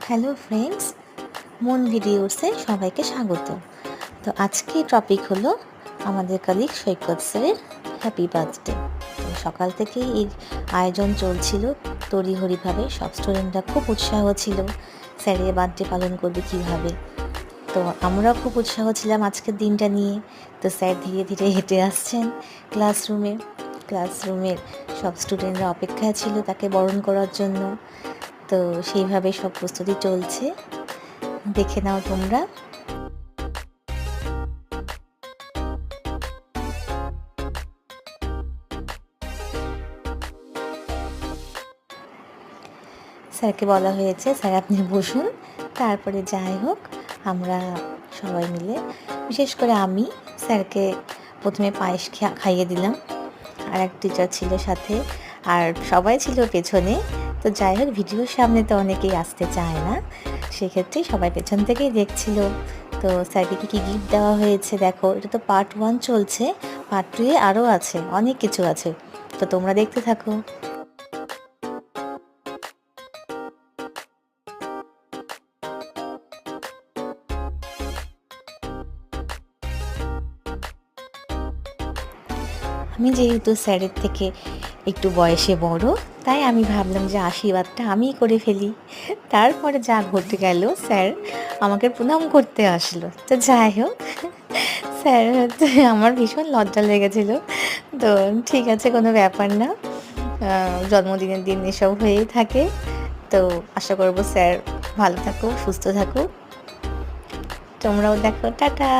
Hello friends, মন ভিডিওসে সবাইকে স্বাগত। তো আজকে টপিক হলো আমাদের কালিগ সৈকত স্যারের হ্যাপি বার্থডে। তো সকাল থেকেই এই আয়োজন চলছিল তড়িঘড়িভাবে। সব স্টুডেন্টরা খুব উৎসাহ ছিল স্যারের বার্থডে পালন করবে কীভাবে। তো আমরাও খুব উৎসাহ ছিলাম আজকের দিনটা নিয়ে। তো স্যার ধীরে ধীরে হেঁটে আসছেন ক্লাসরুমের সব স্টুডেন্টরা অপেক্ষায় ছিল তাকে বরণ করার জন্য। তো সেইভাবে সব প্রস্তুতি চলছে, দেখে নাও তোমরা। স্যারকে বলা হয়েছে স্যার আপনি বসুন। তারপরে যাই হোক আমরা সবাই মিলে, বিশেষ করে আমি স্যারকে প্রথমে পায়েস খাইয়ে দিলাম। আর এক টিচার ছিল সাথে, আর সবাই ছিল পেছনে। তো যাই হোক ভিডিওর সামনে তো অনেকেই আসতে চায় না, সেক্ষেত্রে সবাই পেছন থেকেই দেখছিল। তো স্যারকে কী কী গিফট দেওয়া হয়েছে দেখো। এটা তো পার্ট 1 চলছে, পার্ট 2 এ আরও আছে, অনেক কিছু আছে। তো তোমরা দেখতে থাকো। আমি যেহেতু স্যারের থেকে একটু বয়সে বড়, তাই আমি ভাবলাম যে আশীর্বাদটা আমিই করে ফেলি। তারপরে যা ঘটে গেল, স্যার আমাকে প্রণাম করতে আসলো। তো যাই হোক স্যার আমার ভীষণ লজ্জা লেগেছিল। তো ঠিক আছে, কোনো ব্যাপার না, জন্মদিনের দিন এসব হয়েই থাকে। তো আশা করবো স্যার ভালো থাকুক, সুস্থ থাকুক। তোমরাও দেখো, টাটা।